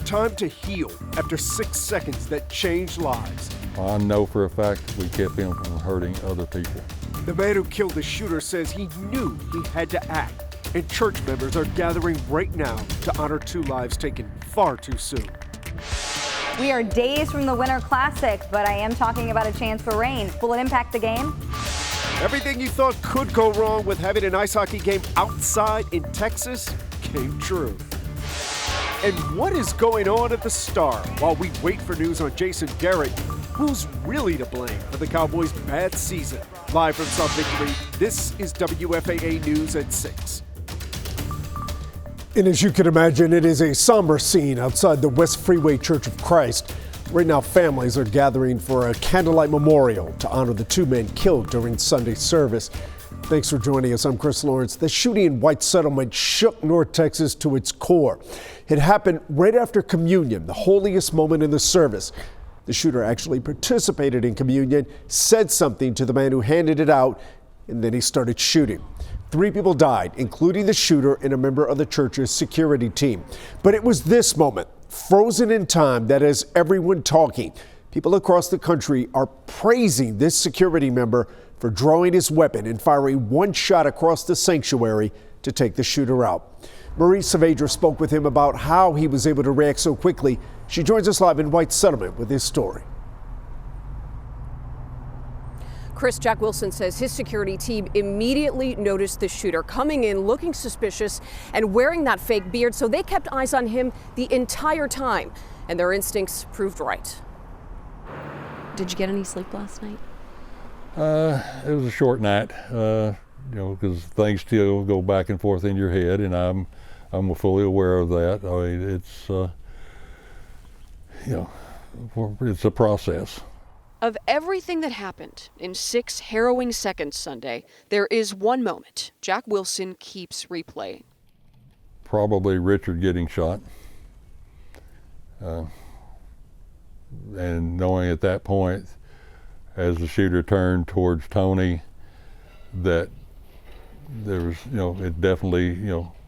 time to heal after 6 seconds that changed lives. I know for a fact we kept him from hurting other people. The man who killed the shooter says he knew he had to act, and church members are gathering right now to honor 2 lives taken far too soon. We are days from the Winter Classic, but I am talking about a chance for rain. Will it impact the game? Everything you thought could go wrong with having an ice hockey game outside in Texas came true. And what is going on at the Star while we wait for news on Jason Garrett? Who's really to blame for the Cowboys' bad season? Live from South Victory, this is WFAA News at 6. And as you can imagine, it is a somber scene outside the West Freeway Church of Christ. Right now, families are gathering for a candlelight memorial to honor the 2 men killed during Sunday's service. Thanks for joining us. I'm Chris Lawrence. The shooting in White Settlement shook North Texas to its core. It happened right after communion, the holiest moment in the service. The shooter actually participated in communion, said something to the man who handed it out, and then he started shooting. 3 people died, including the shooter and a member of the church's security team. But it was this moment, frozen in time, that has everyone talking. People across the country are praising this security member for drawing his weapon and firing 1 shot across the sanctuary to take the shooter out. Marie Saavedra spoke with him about how he was able to react so quickly. She joins us live in White Settlement with this story. Chris, Jack Wilson says his security team immediately noticed the shooter coming in looking suspicious and wearing that fake beard, so they kept eyes on him the entire time, and their instincts proved right. Did you get any sleep last night? It was a short night, because things still go back and forth in your head, and I'm fully aware of that. I mean, it's a process. Of everything that happened in 6 harrowing seconds Sunday, there is one moment Jack Wilson keeps replaying. Probably Richard getting shot. And knowing at that point, as the shooter turned towards Tony, that there was, it definitely,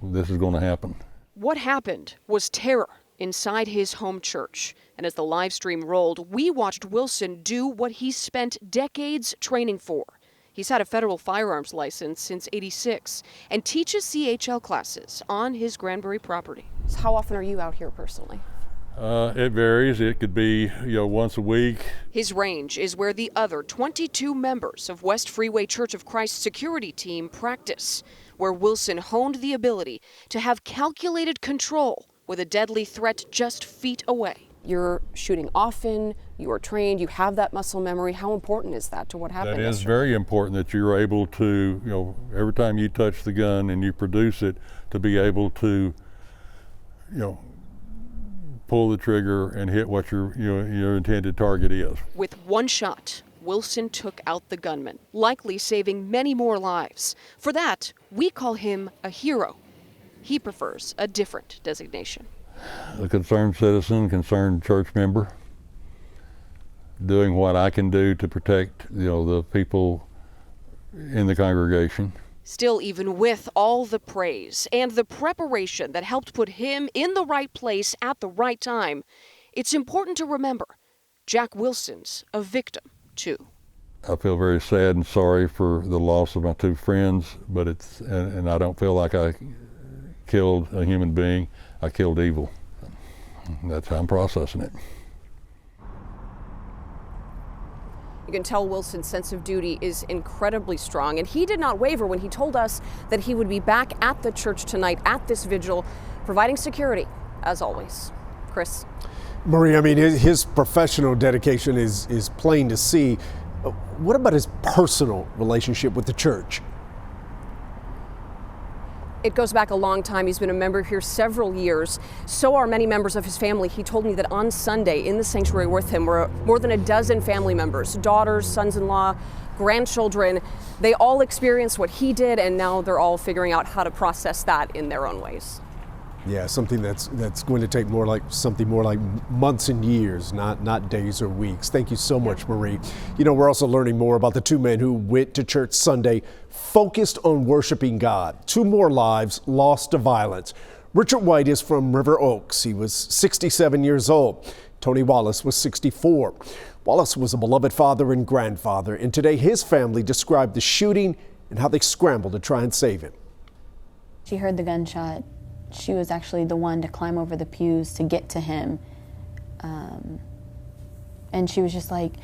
this is going to happen. What happened was terror inside his home church. And as the live stream rolled, we watched Wilson do what he spent decades training for. He's had a federal firearms license since '86 and teaches CHL classes on his Granbury property. So how often are you out here personally? It varies. It could be, once a week. His range is where the other 22 members of West Freeway Church of Christ security team practice, where Wilson honed the ability to have calculated control with a deadly threat just feet away. You're shooting often, you are trained, you have that muscle memory. How important is that to what happened That is yesterday? very important that you're able to, every time you touch the gun and you produce it, to be able to, pull the trigger and hit what your intended target is. With 1 shot, Wilson took out the gunman, likely saving many more lives. For that, we call him a hero. He prefers a different designation. A concerned citizen, concerned church member, doing what I can do to protect, the people in the congregation. Still, even with all the praise and the preparation that helped put him in the right place at the right time, it's important to remember Jack Wilson's a victim, too. I feel very sad and sorry for the loss of my 2 friends, but and I don't feel like I killed a human being. I killed evil. That's how I'm processing it. You can tell Wilson's sense of duty is incredibly strong, and he did not waver when he told us that he would be back at the church tonight at this vigil, providing security, as always. Chris. Marie, I mean, his professional dedication is plain to see. What about his personal relationship with the church? It goes back a long time. He's been a member here several years. So are many members of his family. He told me that on Sunday in the sanctuary with him were more than a dozen family members, daughters, sons-in-law, grandchildren. They all experienced what he did, and now they're all figuring out how to process that in their own ways. Yeah, something that's going to take more like months and years, not days or weeks. Thank you so much, Marie. We're also learning more about the 2 men who went to church Sunday focused on worshiping God. 2 more lives lost to violence. Richard White is from River Oaks. He was 67 years old. Tony Wallace was 64. Wallace was a beloved father and grandfather, and today his family described the shooting and how they scrambled to try and save him. She heard the gunshot. She was actually the one to climb over the pews to get to him. And she was like,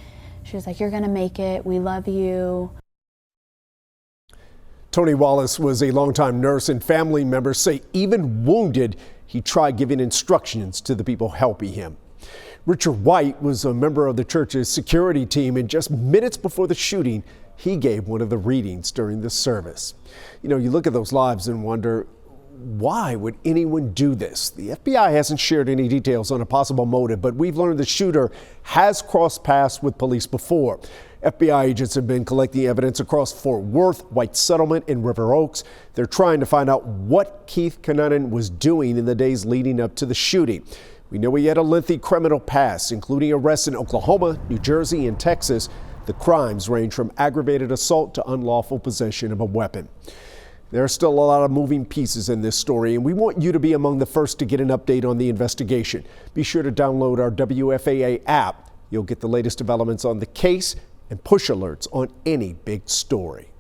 "You're gonna make it. We love you." Tony Wallace was a longtime nurse, and family members say even wounded, he tried giving instructions to the people helping him. Richard White was a member of the church's security team, and just minutes before the shooting, he gave one of the readings during the service. You know, you look at those lives and wonder, why would anyone do this? The FBI hasn't shared any details on a possible motive, but we've learned the shooter has crossed paths with police before. FBI agents have been collecting evidence across Fort Worth, White Settlement, and River Oaks. They're trying to find out what Keith Cunanan was doing in the days leading up to the shooting. We know he had a lengthy criminal past, including arrests in Oklahoma, New Jersey, and Texas. The crimes range from aggravated assault to unlawful possession of a weapon. There are still a lot of moving pieces in this story, and we want you to be among the first to get an update on the investigation. Be sure to download our WFAA app. You'll get the latest developments on the case and push alerts on any big story.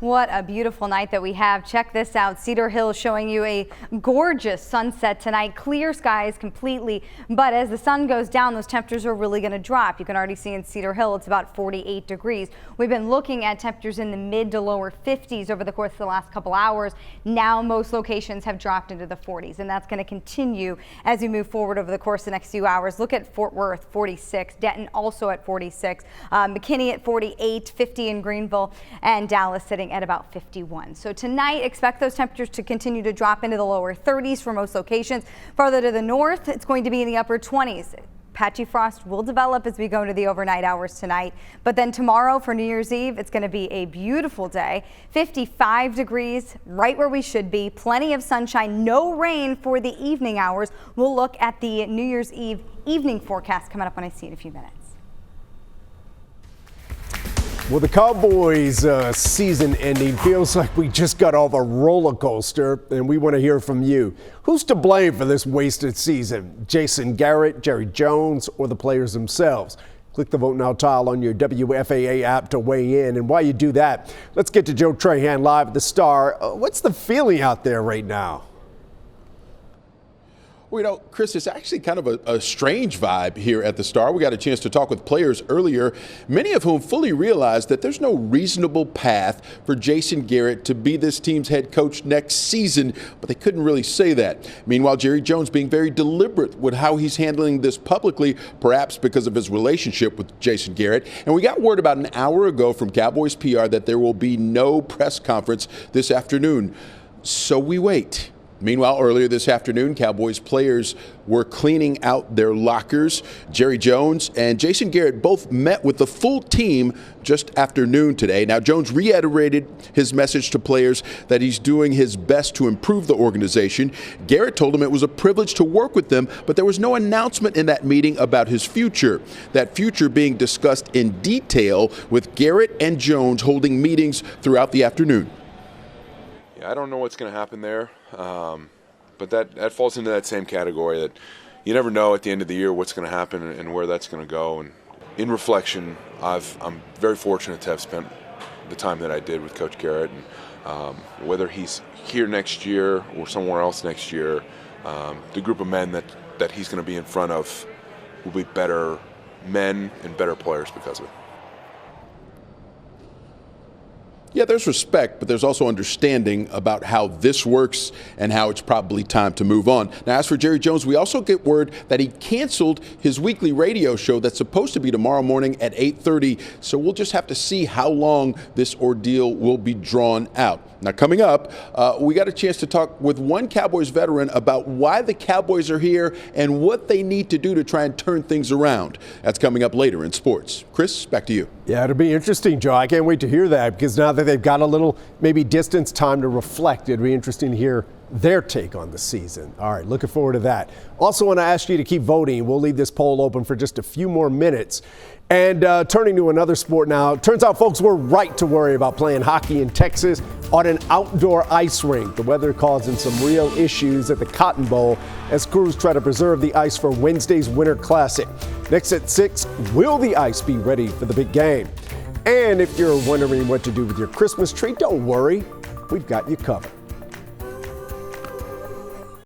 What a beautiful night that we have. Check this out. Cedar Hill showing you a gorgeous sunset tonight. Clear skies completely. But as the sun goes down, those temperatures are really going to drop. You can already see in Cedar Hill, it's about 48 degrees. We've been looking at temperatures in the mid to lower 50s over the course of the last couple hours. Now most locations have dropped into the 40s, and that's going to continue as we move forward over the course of the next few hours. Look at Fort Worth, 46. Denton also at 46. McKinney at 48, 50 in Greenville, and Dallas sitting at about 51. So tonight, expect those temperatures to continue to drop into the lower 30s for most locations. Farther to the north, it's going to be in the upper 20s. Patchy frost will develop as we go into the overnight hours tonight. But then tomorrow for New Year's Eve, it's going to be a beautiful day. 55 degrees, right where we should be. Plenty of sunshine, no rain for the evening hours. We'll look at the New Year's Eve evening forecast coming up when I see it in a few minutes. Well, the Cowboys season ending feels like we just got off a roller coaster, and we want to hear from you. Who's to blame for this wasted season? Jason Garrett, Jerry Jones, or the players themselves? Click the Vote Now tile on your WFAA app to weigh in. And while you do that, let's get to Joe Trahan live at the Star. What's the feeling out there right now? Well, you know, Chris, it's actually kind of a strange vibe here at the Star. We got a chance to talk with players earlier, many of whom fully realized that there's no reasonable path for Jason Garrett to be this team's head coach next season, but they couldn't really say that. Meanwhile, Jerry Jones being very deliberate with how he's handling this publicly, perhaps because of his relationship with Jason Garrett. And we got word about an hour ago from Cowboys PR that there will be no press conference this afternoon. So we wait. Meanwhile, earlier this afternoon, Cowboys players were cleaning out their lockers. Jerry Jones and Jason Garrett both met with the full team just after noon today. Now, Jones reiterated his message to players that he's doing his best to improve the organization. Garrett told him it was a privilege to work with them, but there was no announcement in that meeting about his future. That future being discussed in detail with Garrett and Jones holding meetings throughout the afternoon. I don't know what's going to happen there, but that falls into that same category that you never know at the end of the year what's going to happen and where that's going to go. And in reflection, I'm very fortunate to have spent the time that I did with Coach Garrett. And whether he's here next year or somewhere else next year, the group of men that he's going to be in front of will be better men and better players because of it. Yeah, there's respect, but there's also understanding about how this works and how it's probably time to move on. Now, as for Jerry Jones, we also get word that he canceled his weekly radio show that's supposed to be tomorrow morning at 8:30. So we'll just have to see how long this ordeal will be drawn out. Now, coming up, we got a chance to talk with one Cowboys veteran about why the Cowboys are here and what they need to do to try and turn things around. That's coming up later in sports. Chris, back to you. Yeah, it'll be interesting, Joe. I can't wait to hear that, because now that they've got a little maybe distance time to reflect, it'd be interesting to hear their take on the season. All right, looking forward to that. Also want to ask you to keep voting. We'll leave this poll open for just a few more minutes. And turning to another sport now, turns out folks were right to worry about playing hockey in Texas on an outdoor ice rink. The weather causing some real issues at the Cotton Bowl as crews try to preserve the ice for Wednesday's Winter Classic. Next at 6, will the ice be ready for the big game? And if you're wondering what to do with your Christmas tree, don't worry, we've got you covered.